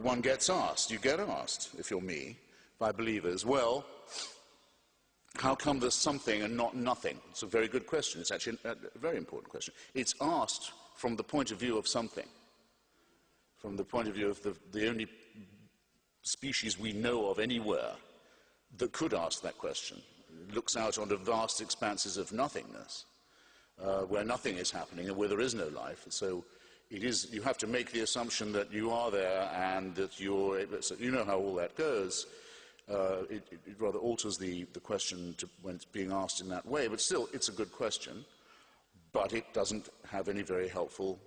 one gets asked, you get asked, if you're me, by believers, well, how come there's something and not nothing? It's a very good question. It's actually a very important question. It's asked from the point of view of something, from the point of view of the only species we know of anywhere that could ask that question. It looks out onto vast expanses of nothingness, where nothing is happening and where there is no life. So you have to make the assumption that you are there and that so you know how all that goes. It rather alters the question when it's being asked in that way, but still, it's a good question, but it doesn't have any very helpful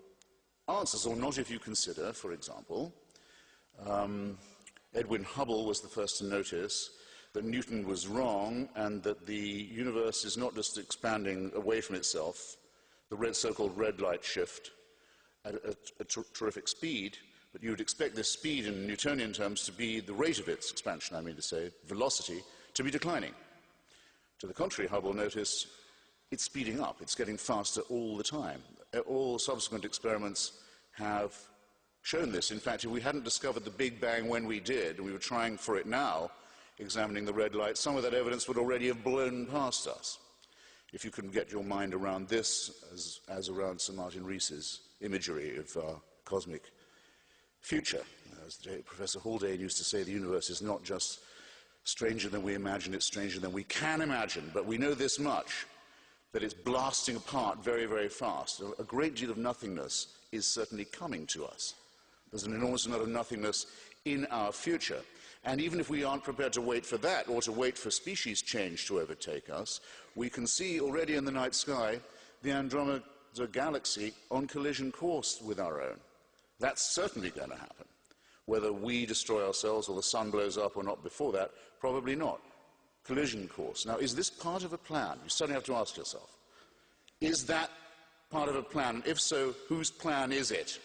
answers, or not if you consider, for example, Edwin Hubble was the first to notice that Newton was wrong and that the universe is not just expanding away from itself, the so-called red light shift at a terrific speed, but you would expect this speed in Newtonian terms to be the rate of its expansion, I mean to say, velocity, to be declining. To the contrary, Hubble noticed it's speeding up, it's getting faster all the time. All subsequent experiments have shown this. In fact, if we hadn't discovered the Big Bang when we did, and we were trying for it now, examining the red light, some of that evidence would already have blown past us. If you can get your mind around this, as around Sir Martin Rees's imagery of our cosmic future. As Professor Haldane used to say, the universe is not just stranger than we imagine, it's stranger than we can imagine. But we know this much, that it's blasting apart very, very fast. A great deal of nothingness is certainly coming to us. There's an enormous amount of nothingness in our future. And even if we aren't prepared to wait for that, or to wait for species change to overtake us, we can see already in the night sky the Andromeda galaxy on collision course with our own. That's certainly going to happen. Whether we destroy ourselves or the sun blows up or not before that, probably not. Collision course. Now, is this part of a plan? You suddenly have to ask yourself, is that part of a plan? If so, whose plan is it?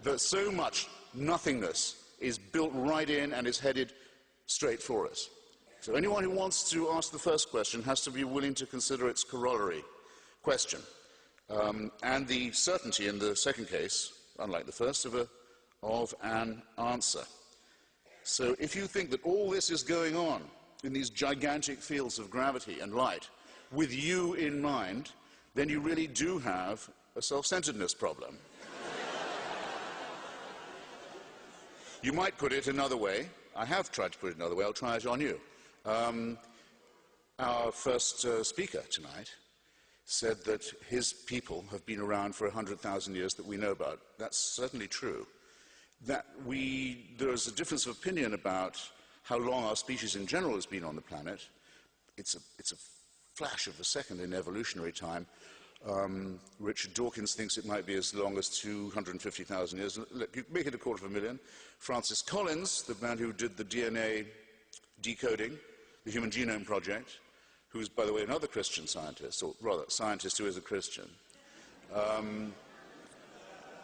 That so much nothingness is built right in and is headed straight for us. So anyone who wants to ask the first question has to be willing to consider its corollary question. And the certainty in the second case, unlike the first, of an answer. So if you think that all this is going on in these gigantic fields of gravity and light with you in mind, then you really do have a self-centeredness problem. You might put it another way. I have tried to put it another way. I'll try it on you. Our first speaker tonight said that his people have been around for 100,000 years that we know about. That's certainly true. There is a difference of opinion about how long our species in general has been on the planet. It's a flash of a second in evolutionary time. Richard Dawkins thinks it might be as long as 250,000 years. Look, you make it 250,000. Francis Collins, the man who did the DNA decoding, the Human Genome Project, who's, by the way, another Christian scientist, or rather, scientist who is a Christian. I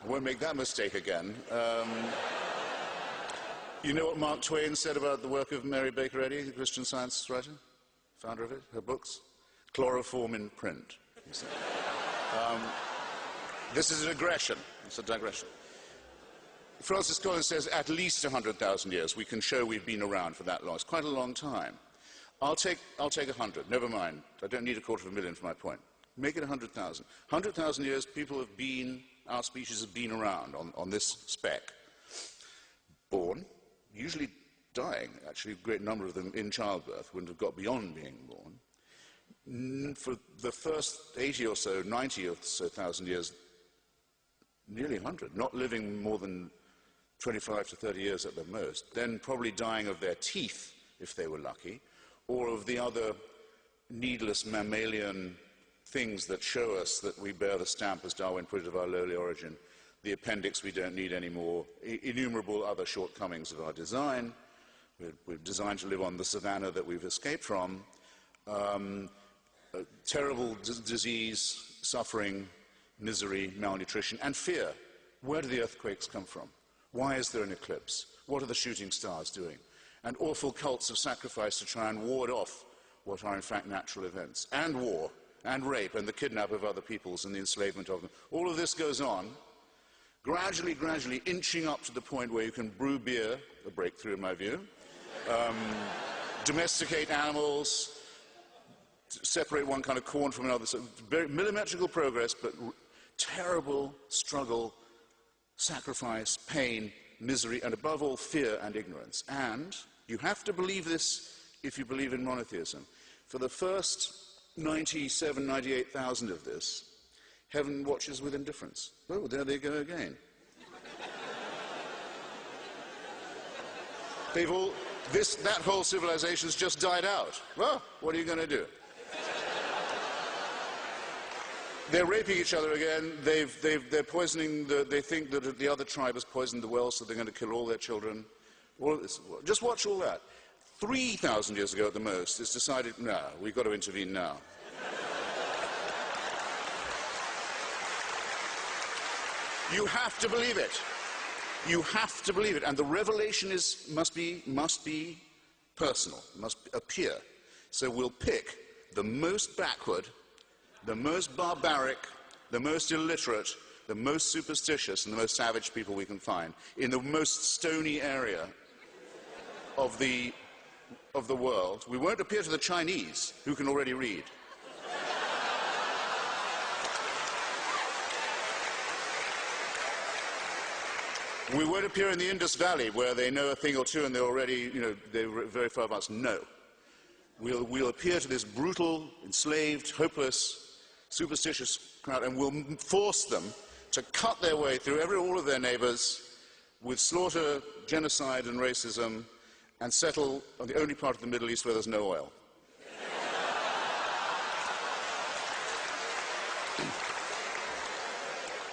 won't make that mistake again. You know what Mark Twain said about the work of Mary Baker Eddy, the Christian Science writer, founder of it, her books? Chloroform in print, he said. This is a digression. It's a digression. Francis Collins says at least 100,000 years. We can show we've been around for that long. It's quite a long time. I'll take 100. Never mind. I don't need 250,000 for my point. Make it 100,000. 100,000 years, our species have been around on this speck. Born, usually dying. Actually, a great number of them in childbirth wouldn't have got beyond being born. For the first 80 or so, 90 or so thousand years, nearly 100, not living more than 25 to 30 years at the most, then probably dying of their teeth, if they were lucky, or of the other needless mammalian things that show us that we bear the stamp, as Darwin put it, of our lowly origin, the appendix we don't need anymore, innumerable other shortcomings of our design. We're designed to live on the savannah that we've escaped from. Terrible disease, suffering, misery, malnutrition, and fear. Where do the earthquakes come from? Why is there an eclipse? What are the shooting stars doing? And awful cults of sacrifice to try and ward off what are in fact natural events. And war, and rape, and the kidnap of other peoples, and the enslavement of them. All of this goes on, gradually inching up to the point where you can brew beer, a breakthrough in my view, domesticate animals, separate one kind of corn from another. So very millimetrical progress, but terrible struggle, sacrifice, pain, misery, and above all, fear and ignorance. And you have to believe this if you believe in monotheism. For the first 97, 98,000 of this, heaven watches with indifference. Oh, there they go again. That whole civilization's just died out. Well, what are you going to do? They're raping each other again. They're poisoning. They think that the other tribe has poisoned the well, so they're going to kill all their children. All of this. Just watch all that. 3,000 years ago at the most, it's decided, no, we've got to intervene now. You have to believe it. You have to believe it. And the revelation must be personal, must appear. So we'll pick the most backward, the most barbaric, the most illiterate, the most superstitious, and the most savage people we can find in the most stony area of the world. We won't appear to the Chinese, who can already read. We won't appear in the Indus Valley, where they know a thing or two and they're already, they're very far advanced. No. We'll appear to this brutal, enslaved, hopeless, superstitious crowd, and we'll force them to cut their way through all of their neighbors with slaughter, genocide, and racism, and settle on the only part of the Middle East where there's no oil.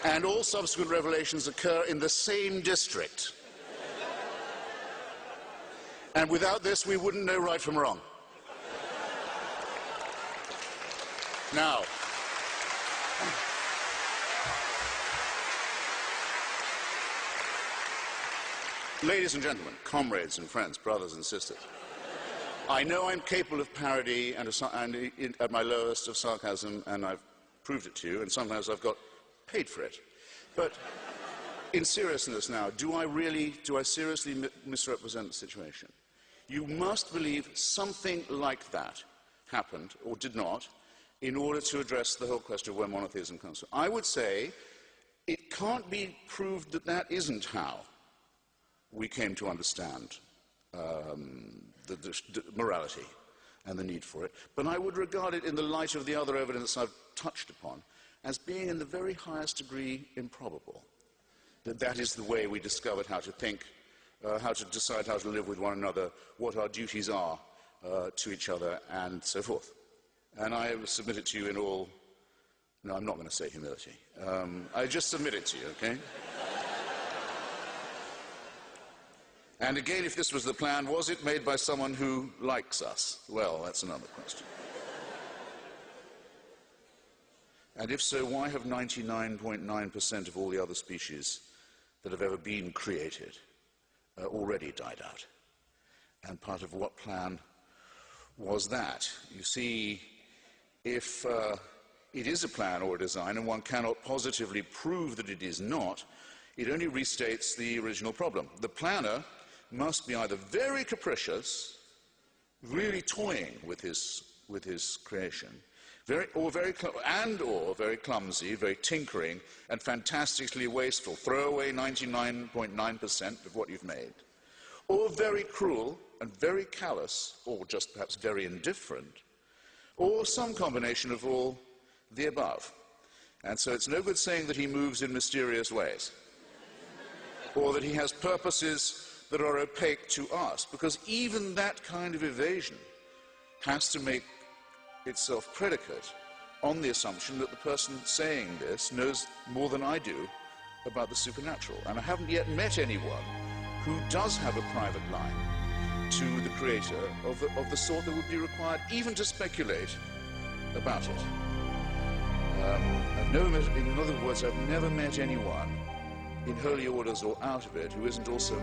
And all subsequent revelations occur in the same district. And without this, we wouldn't know right from wrong. Now, ladies and gentlemen, comrades and friends, brothers and sisters, I know I'm capable of parody and at my lowest of sarcasm, and I've proved it to you, and sometimes I've got paid for it. But in seriousness now, do I seriously misrepresent the situation? You must believe something like that happened, or did not, in order to address the whole question of where monotheism comes from. I would say it can't be proved that that isn't how we came to understand the morality and the need for it. But I would regard it in the light of the other evidence I've touched upon as being in the very highest degree improbable. That is the way we discovered how to think, how to decide how to live with one another, what our duties are to each other, and so forth. And I submit it to you in all, no, I'm not going to say humility. I just submit it to you, okay? And again, if this was the plan, was it made by someone who likes us? Well, that's another question. And if so, why have 99.9% of all the other species that have ever been created already died out? And part of what plan was that? You see, if it is a plan or a design, and one cannot positively prove that it is not, it only restates the original problem. The planner must be either very capricious, really toying with his creation, or very clumsy, very tinkering, and fantastically wasteful. Throw away 99.9% of what you've made. Or very cruel and very callous, or just perhaps very indifferent, or some combination of all the above. And so it's no good saying that he moves in mysterious ways, or that he has purposes that are opaque to us, because even that kind of evasion has to make itself predicate on the assumption that the person saying this knows more than I do about the supernatural. And I haven't yet met anyone who does have a private line to the Creator of the sort that would be required even to speculate about it. In other words, I've never met anyone in holy orders or out of it who isn't also